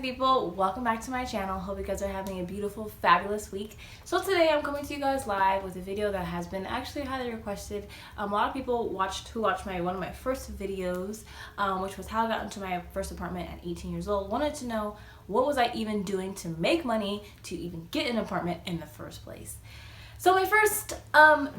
people, welcome back to my channel. Hope you guys are having a beautiful, fabulous week. So today I'm coming to you guys live with a video that has been actually highly requested. A lot of people who watched one of my first videos, which was how I got into my first apartment at 18 years old, wanted to know what was I even doing to make money to even get an apartment in the first place. So my first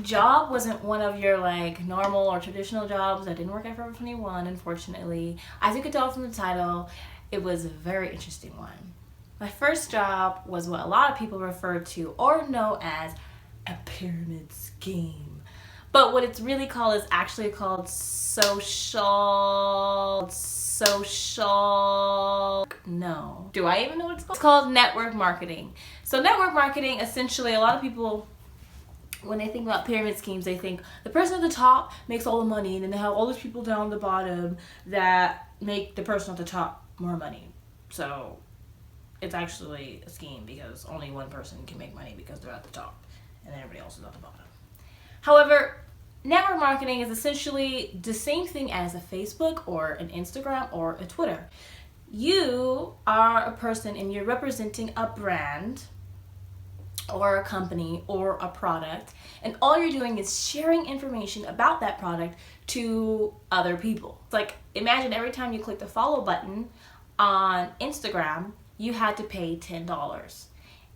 job wasn't one of your like normal or traditional jobs. I didn't work at Forever 21, unfortunately. As you could tell from the title, it was a very interesting one. My first job was what a lot of people refer to or know as a pyramid scheme. But what it's really called is actually called no. Do I even know what it's called? It's called network marketing. So network marketing, essentially, a lot of people, when they think about pyramid schemes, they think the person at the top makes all the money, and then they have all those people down the bottom that make the person at the top more money. So it's actually a scheme because only one person can make money because they're at the top and everybody else is at the bottom. However, network marketing is essentially the same thing as a Facebook or an Instagram or a Twitter. You are a person and you're representing a brand or a company or a product, and all you're doing is sharing information about that product to other people. It's like, imagine every time you click the follow button on Instagram, you had to pay $10.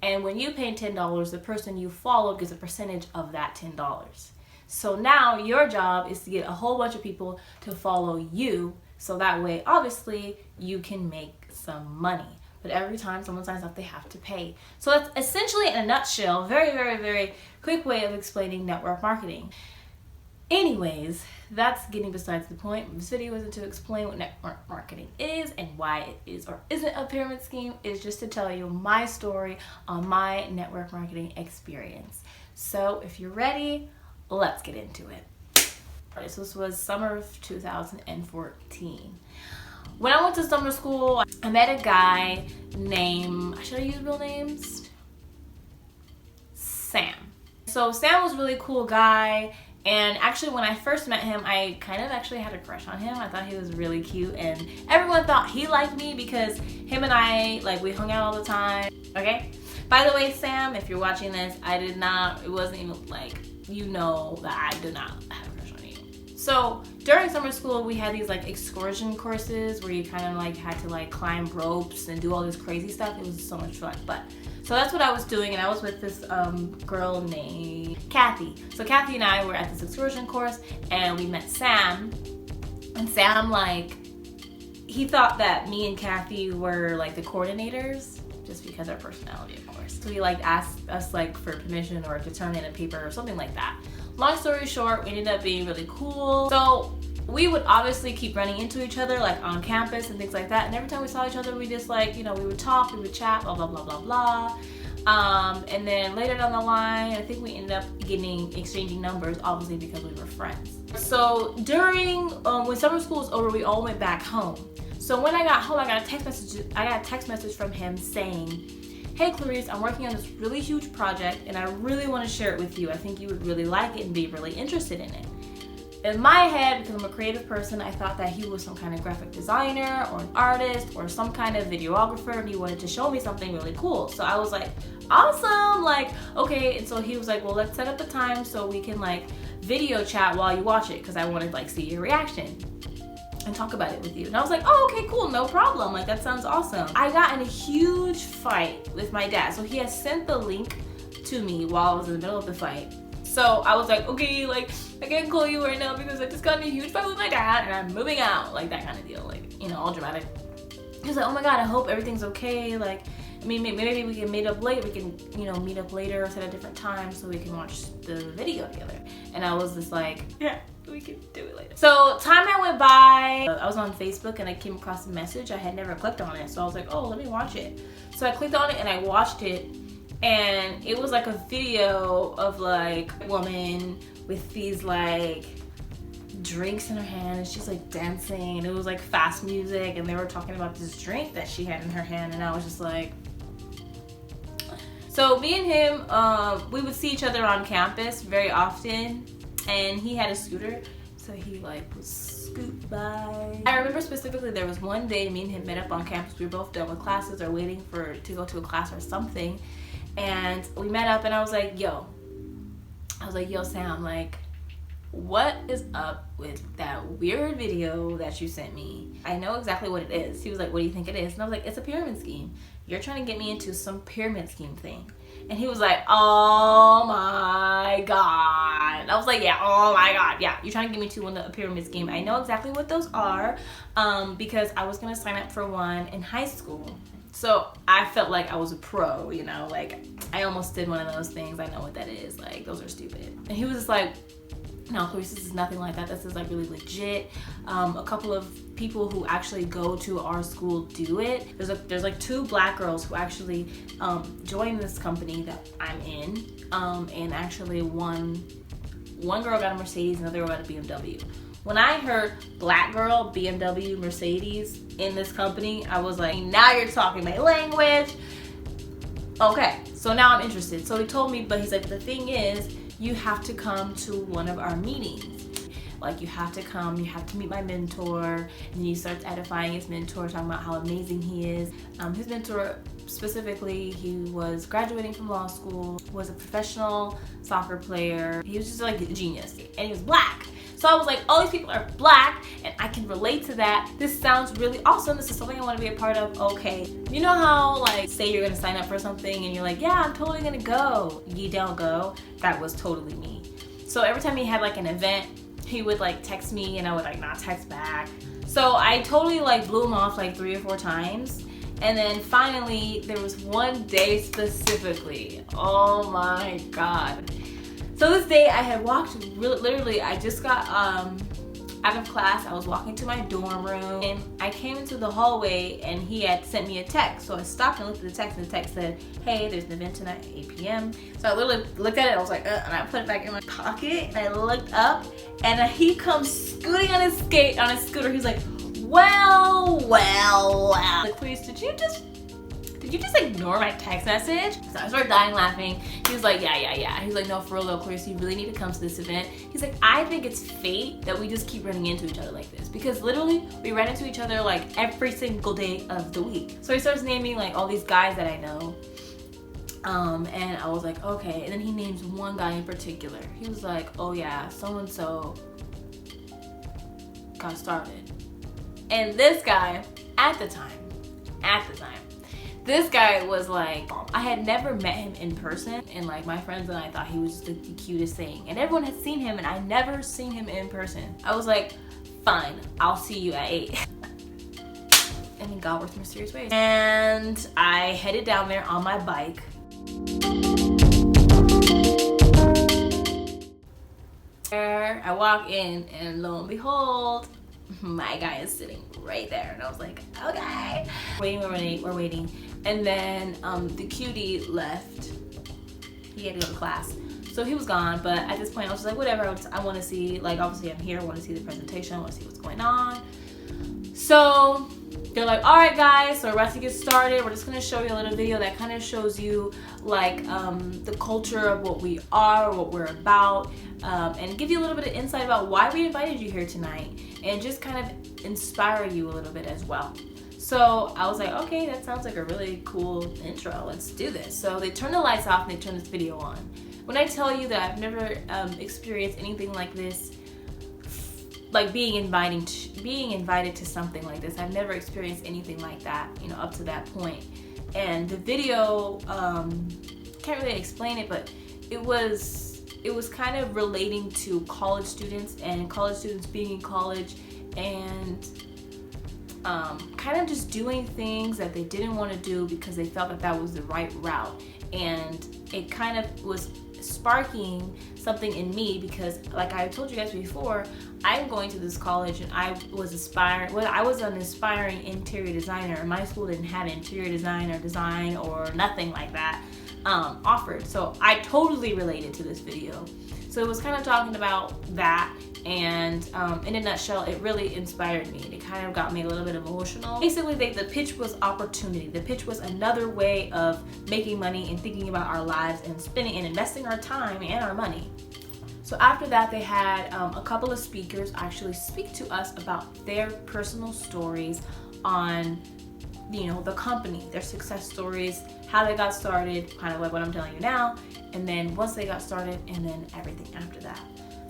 And when you pay $10, the person you follow gets a percentage of that $10. So now your job is to get a whole bunch of people to follow you, so that way, obviously, you can make some money. But every time someone signs up, they have to pay. So that's essentially, in a nutshell, very, very, very quick way of explaining network marketing. Anyways, that's getting besides the point. This video isn't to explain what network marketing is and why it is or isn't a pyramid scheme. It's just to tell you my story on my network marketing experience. So if you're ready, let's get into it. Alright, so this was summer of 2014. When I went to summer school, I met a guy named, should I use real names? Sam. So Sam was a really cool guy, and actually when I first met him, I kind of actually had a crush on him. I thought he was really cute, and everyone thought he liked me because him and I, like, we hung out all the time, okay? By the way, Sam, if you're watching this, it wasn't even like, you know that I did not have a crush on you. So during summer school, we had these like excursion courses where you kind of like had to like climb ropes and do all this crazy stuff. It was so much fun. So that's what I was doing, and I was with this girl named Kathy. So Kathy and I were at this excursion course, and we met Sam. And Sam, like, he thought that me and Kathy were like the coordinators, just because our personality, of course. So he like asked us like for permission or to turn in a paper or something like that. Long story short, we ended up being really cool. So we would obviously keep running into each other like on campus and things like that. And every time we saw each other, we just like, you know, we would talk, we would chat, blah, blah, blah, blah, blah. And then later down the line, I think we ended up exchanging numbers, obviously because we were friends. So during, when summer school was over, we all went back home. So when I got home, I got a text message from him saying, "Hey Clarice, I'm working on this really huge project and I really want to share it with you. I think you would really like it and be really interested in it." In my head, because I'm a creative person, I thought that he was some kind of graphic designer or an artist or some kind of videographer, and he wanted to show me something really cool. So I was like, awesome, like, okay. And so he was like, well, let's set up a time so we can like video chat while you watch it, because I wanted to like see your reaction and talk about it with you. And I was like, oh, okay, cool, no problem. Like, that sounds awesome. I got in a huge fight with my dad. So he had sent the link to me while I was in the middle of the fight. So I was like, okay, like, I can't call you right now because I just got in a huge fight with my dad and I'm moving out. Like, that kind of deal, like, you know, all dramatic. He was like, oh my God, I hope everything's okay. Like, I mean, maybe we can meet up later. We can, you know, meet up later, set a different time so we can watch the video together. And I was just like, yeah, we can do it later. So time went by. I was on Facebook and I came across a message. I had never clicked on it. So I was like, oh, let me watch it. So I clicked on it and I watched it. And it was like a video of like a woman with these like drinks in her hand, and she's like dancing, and it was like fast music, and they were talking about this drink that she had in her hand, and I was just like, so me and him, we would see each other on campus very often, and he had a scooter. So he like would scoot by. I remember specifically there was one day me and him met up on campus. We were both done with classes or waiting to go to a class or something. And we met up and I was like, yo, Sam, like, what is up with that weird video that you sent me? I know exactly what it is. He was like, what do you think it is? And I was like, it's a pyramid scheme. You're trying to get me into some pyramid scheme thing. And he was like, oh my God. And I was like, yeah, oh my God. Yeah, you're trying to get me to a pyramid scheme. I know exactly what those are because I was going to sign up for one in high school. So I felt like I was a pro, you know, like I almost did one of those things. I know what that is. Like, those are stupid. And he was just like, no, Clarice, this is nothing like that. This is like really legit. A couple of people who actually go to our school do it. There's like 2 black girls who actually joined this company that I'm in. And actually one girl got a Mercedes, another girl got a BMW. When I heard black girl, BMW, Mercedes in this company, I was like, now you're talking my language. Okay, so now I'm interested. So he told me, but he's like, the thing is, you have to come to one of our meetings. Like, you have to come, you have to meet my mentor. And then he starts edifying his mentor, talking about how amazing he is. His mentor, specifically, he was graduating from law school, was a professional soccer player. He was just like a genius, and he was black. So I was like, all these people are black, and I can relate to that. This sounds really awesome. This is something I want to be a part of. Okay. You know how, like, say you're gonna sign up for something and you're like, yeah, I'm totally gonna go. You don't go. That was totally me. So every time he had like an event, he would like text me and I would like not text back. So I totally like blew him off like 3 or 4 times. And then finally, there was one day specifically. Oh my God. So this day I had walked, literally I just got out of class. I was walking to my dorm room and I came into the hallway and he had sent me a text. So I stopped and looked at the text and the text said, hey, there's an event tonight at 8 p.m. So I literally looked at it, I was like, and I put it back in my pocket and I looked up and he comes scooting on his scooter. He's like, well. Like, please, did you just ignore my text message? So I started dying laughing. He was like, yeah. He's like, no, for real though, Clarice, you really need to come to this event. He's like, I think it's fate that we just keep running into each other like this, because literally we ran into each other like every single day of the week. So he starts naming like all these guys that I know. And I was like, okay. And then he names one guy in particular. He was like, oh yeah, so-and-so got started. And this guy, at the time, this guy was like, I had never met him in person, and like my friends and I thought he was just the cutest thing. And everyone had seen him and I never seen him in person. I was like, fine, I'll see you at 8. And then God works mysterious ways. And I headed down there on my bike. I walk in and lo and behold, my guy is sitting right there. And I was like, okay. We're waiting. And then the cutie left. He had to go to class. So he was gone, but at this point I was just like, whatever, I want to see, like, obviously I'm here, I want to see the presentation, I want to see what's going on. So they're like, all right guys, so we're about to get started. We're just going to show you a little video that kind of shows you like the culture of what we are, what we're about, and give you a little bit of insight about why we invited you here tonight, and just kind of inspire you a little bit as well. So I was like, okay, that sounds like a really cool intro. Let's do this. So they turn the lights off and they turn this video on. When I tell you that I've never experienced anything like this, like being invited to something like this, I've never experienced anything like that, you know, up to that point. And the video, can't really explain it, but it was kind of relating to college students and college students being in college and kind of just doing things that they didn't want to do because they felt that that was the right route. And it kind of was sparking something in me because, like I told you guys before, I'm going to this college and I was an aspiring interior designer. My school didn't have interior design or nothing like that offered. So I totally related to this video. So it was kind of talking about that, and in a nutshell, it really inspired me. It kind of got me a little bit emotional. Basically, the pitch was opportunity. The pitch was another way of making money and thinking about our lives and spending and investing our time and our money. So after that, they had a couple of speakers actually speak to us about their personal stories on, you know, the company, their success stories, how they got started, kind of like what I'm telling you now, and then once they got started, and then everything after that.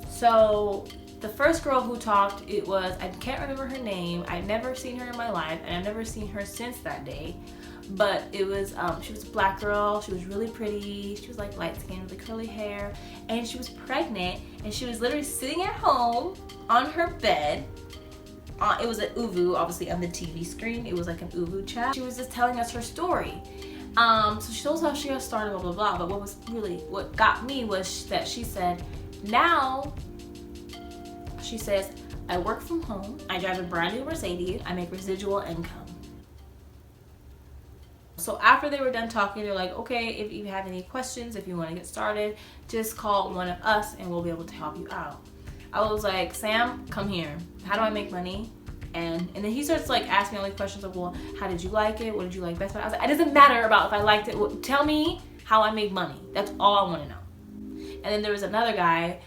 So the first girl who talked, it was, I can't remember her name, I'd never seen her in my life, and I've never seen her since that day, but it was, she was a black girl, she was really pretty, she was like light skinned with curly hair, and she was pregnant, and she was literally sitting at home on her bed. It was an uvu, obviously on the TV screen. It was like an uvu chat. She was just telling us her story. So she told us how she got started, blah, blah, blah. But what got me was that she said, now, she says, I work from home. I drive a brand new Mercedes. I make residual income. So after they were done talking, they're like, okay, if you have any questions, if you want to get started, just call one of us and we'll be able to help you out. I was like, Sam, come here. How do I make money? And then he starts like asking all these questions like, well, how did you like it? What did you like best about it? I was like, it doesn't matter about if I liked it. Well, tell me how I make money. That's all I want to know. And then there was another guy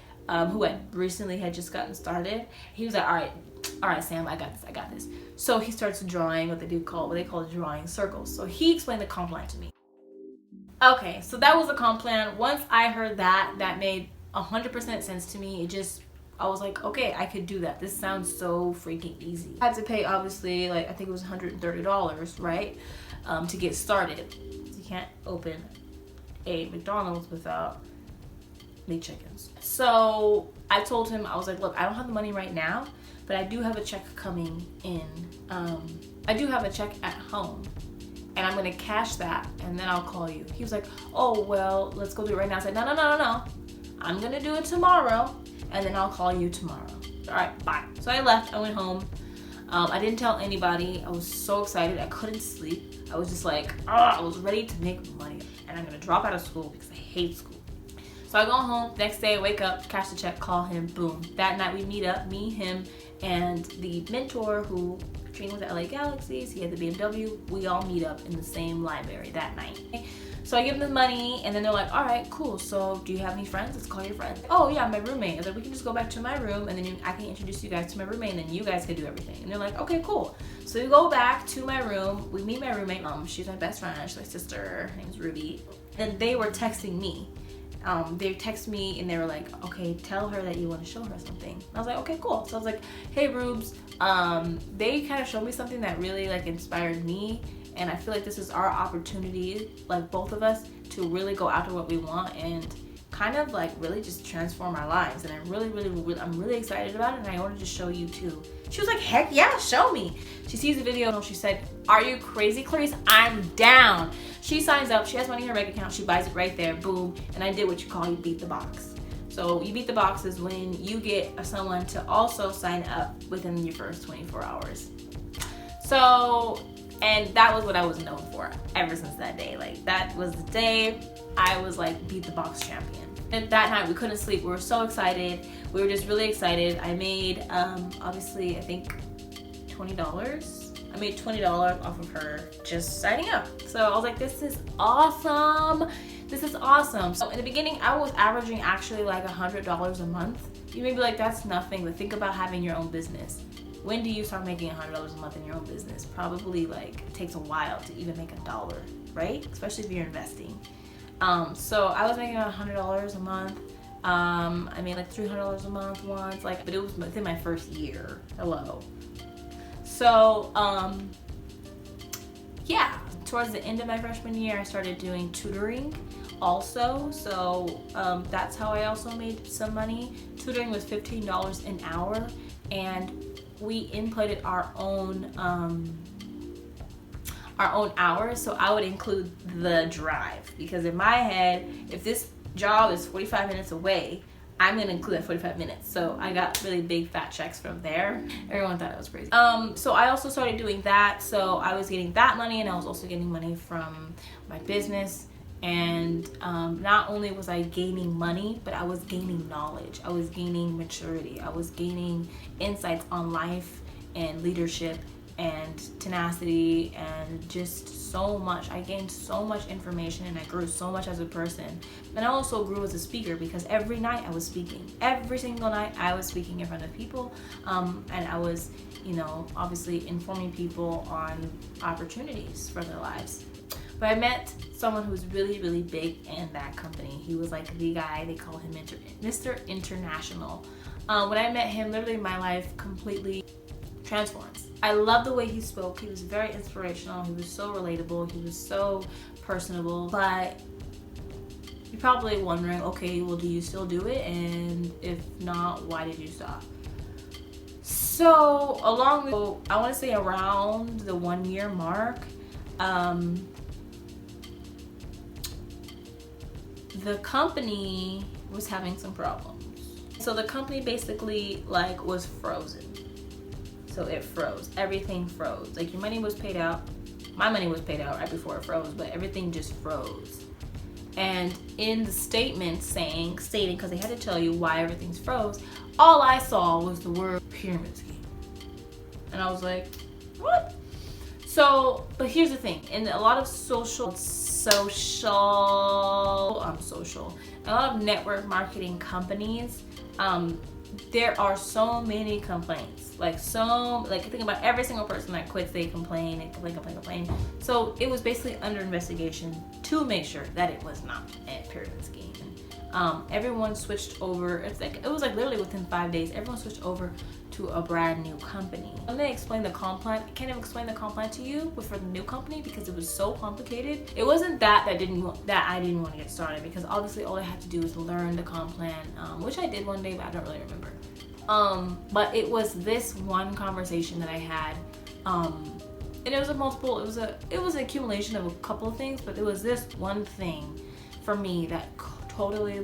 who had recently just gotten started. He was like, all right, Sam, I got this. So he starts drawing what they call drawing circles. So he explained the comp plan to me. Okay, so that was the comp plan. Once I heard that made 100% sense to me. I was like, okay, I could do that. This sounds so freaking easy. I had to pay, obviously, like I think it was $130, right? To get started. You can't open a McDonald's without meat chickens. So I told him, I was like, look, I don't have the money right now, but I do have a check coming in. I do have a check at home, and I'm gonna cash that, and then I'll call you. He was like, oh, well, let's go do it right now. I said, no. I'm gonna do it tomorrow, and then I'll call you tomorrow. All right, bye. So I left, I went home. I didn't tell anybody. I was so excited, I couldn't sleep. I was just like, I was ready to make money. And I'm gonna drop out of school because I hate school. So I go home, next day I wake up, cash the check, call him, boom. That night we meet up, me, him, and the mentor who trained with the LA Galaxies, he had the BMW, we all meet up in the same library that night. So I give them the money, and then they're like, all right, cool, so do you have any friends? Let's call your friends. Oh yeah, my roommate. I was like, we can just go back to my room, and then I can introduce you guys to my roommate, and then you guys can do everything. And they're like, okay, cool. So we go back to my room, we meet my roommate, she's my best friend, she's my sister, her name's Ruby, and they were texting me. They texted me and they were like, okay, tell her that you want to show her something. And I was like, okay, cool. So I was like, hey Rubes, they kind of showed me something that really like inspired me, and I feel like this is our opportunity, like both of us, to really go after what we want and kind of like really just transform our lives. And I'm really excited about it, and I wanted to show you too. She was like, heck yeah, show me. She sees the video and she said, are you crazy, Clarice? I'm down. She signs up, she has money in her bank account, she buys it right there, boom. And I did what you call you beat the box. So you beat the box is when you get someone to also sign up within your first 24 hours. So, and that was what I was known for ever since that day. Like that was the day I was like beat the box champion. And that night we couldn't sleep. We were so excited. We were just really excited. I made, obviously, I think $20. I made $20 off of her just signing up. So I was like, this is awesome. This is awesome. So in the beginning, I was averaging actually like $100 a month. You may be like, that's nothing, but think about having your own business. When do you start making $100 a month in your own business? Probably like it takes a while to even make $1, right? Especially if you're investing. So I was making about $100 a month. I made like $300 a month once, like, but it was within my first year. Hello. So, yeah, towards the end of my freshman year, I started doing tutoring also. So that's how I also made some money. Tutoring was $15 an hour, and we inputted our own hours. So I would include the drive, because in my head, if this job is 45 minutes away, I'm gonna include that 45 minutes. So I got really big fat checks from there. Everyone thought I was crazy. So I also started doing that. So I was getting that money, and I was also getting money from my business. And not only was I gaining money, but I was gaining knowledge. I was gaining maturity. I was gaining insights on life and leadership and tenacity and just so much. I gained so much information and I grew so much as a person. And I also grew as a speaker because every night I was speaking. Every single night I was speaking in front of people, and I was, obviously informing people on opportunities for their lives. But I met someone who was really, really big in that company. He was like the guy, they call him Mr. International. When I met him, literally my life completely transformed. I love the way he spoke. He was very inspirational. He was so relatable. He was so personable. But you're probably wondering, okay, well, do you still do it? And if not, why did you stop? So I want to say around the 1 year mark, the company was having some problems. So the company basically was frozen. So it froze. Everything froze. Like your money was paid out. My money was paid out right before it froze, but everything just froze. And in the statement stating, because they had to tell you why everything's froze, all I saw was the word pyramid scheme. And I was like, what? So, but here's the thing. In a lot of a lot of network marketing companies, there are so many complaints. Think about every single person that quits, they complain and complain. So it was basically under investigation to make sure that it was not a pyramid scheme. Everyone switched over. It was literally within 5 days, everyone switched over to a brand new company. Let me explain the comp plan. I can't even explain the comp plan to you, but for the new company, because it was so complicated. It wasn't that I didn't want to get started, because obviously all I had to do was learn the comp plan, which I did one day, but I don't really remember. But it was this one conversation that I had, and it was it was an accumulation of a couple of things, but it was this one thing for me that totally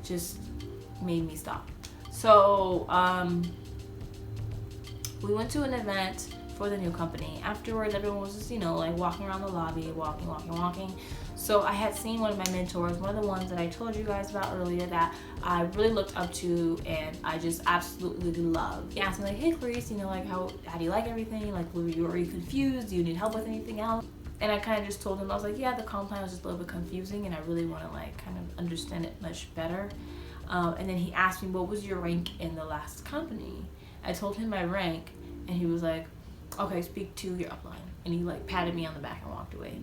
just made me stop. So we went to an event for the new company. Afterwards, everyone was just walking around the lobby, walking. So I had seen one of my mentors, one of the ones that I told you guys about earlier that I really looked up to and I just absolutely loved. He asked me hey Clarice, how do you like everything? Were you confused? Do you need help with anything else? And I kind of just told him, I was like, yeah, the comp plan was just a little bit confusing and I really want to kind of understand it much better. And then he asked me, what was your rank in the last company? I told him my rank and he was like, okay, speak to your upline. And he patted me on the back and walked away.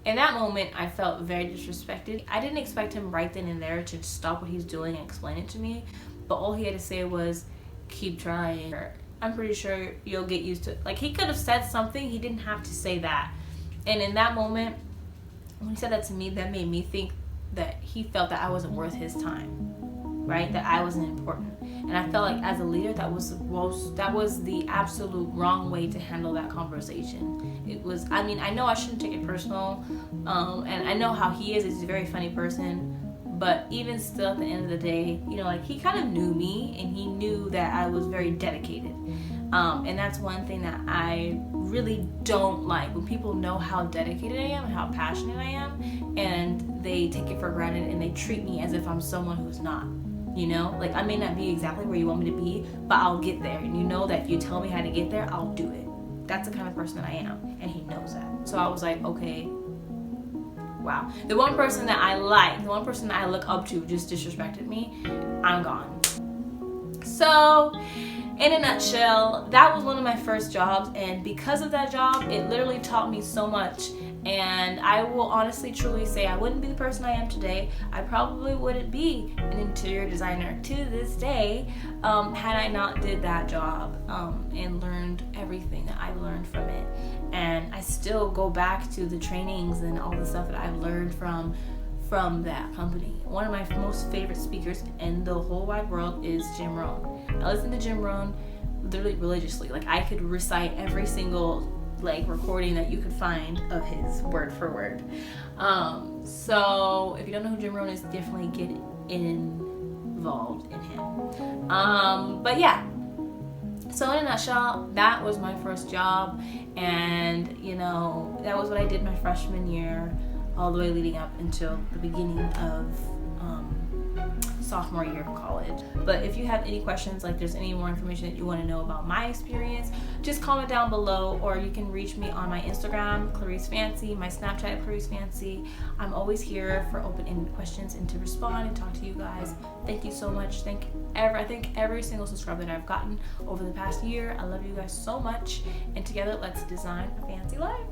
In that moment, I felt very disrespected. I didn't expect him right then and there to stop what he's doing and explain it to me. But all he had to say was, keep trying. I'm pretty sure you'll get used to it. He could have said something. He didn't have to say that. And in that moment, when he said that to me, that made me think that he felt that I wasn't worth his time, right? That I wasn't important. And I felt like as a leader, that was the absolute wrong way to handle that conversation. It was, I know I shouldn't take it personal, and I know how he is. He's a very funny person. But even still, at the end of the day, he kind of knew me and he knew that I was very dedicated. And that's one thing that I really don't like, when people know how dedicated I am and how passionate I am, and they take it for granted and they treat me as if I'm someone who's not. I may not be exactly where you want me to be, but I'll get there. And that if you tell me how to get there, I'll do it. That's the kind of person that I am, and he knows that. So I was like, okay, wow. The one person that I like, the one person that I look up to just disrespected me, I'm gone. So, in a nutshell, that was one of my first jobs, and because of that job, it literally taught me so much. And I will honestly, truly say I wouldn't be the person I am today. I probably wouldn't be an interior designer to this day had I not did that job and learned everything that I've learned from it. And I still go back to the trainings and all the stuff that I've learned from that company. One of my most favorite speakers in the whole wide world is Jim Rohn. I listen to Jim Rohn literally religiously. I could recite every single recording that you could find of his word for word. So if you don't know who Jim Rohn is, definitely get involved in him. But yeah, so in a nutshell, that was my first job, and that was what I did my freshman year all the way leading up until the beginning of sophomore year of college. But if you have any questions, like there's any more information that you want to know about my experience, just comment down below, or you can reach me on my Instagram, ClareceFancy, my Snapchat, ClareceFancy. I'm always here for open-ended questions and to respond and talk to you guys. Thank you so much. I thank every single subscriber that I've gotten over the past year. I love you guys so much, and together let's design a fancy life.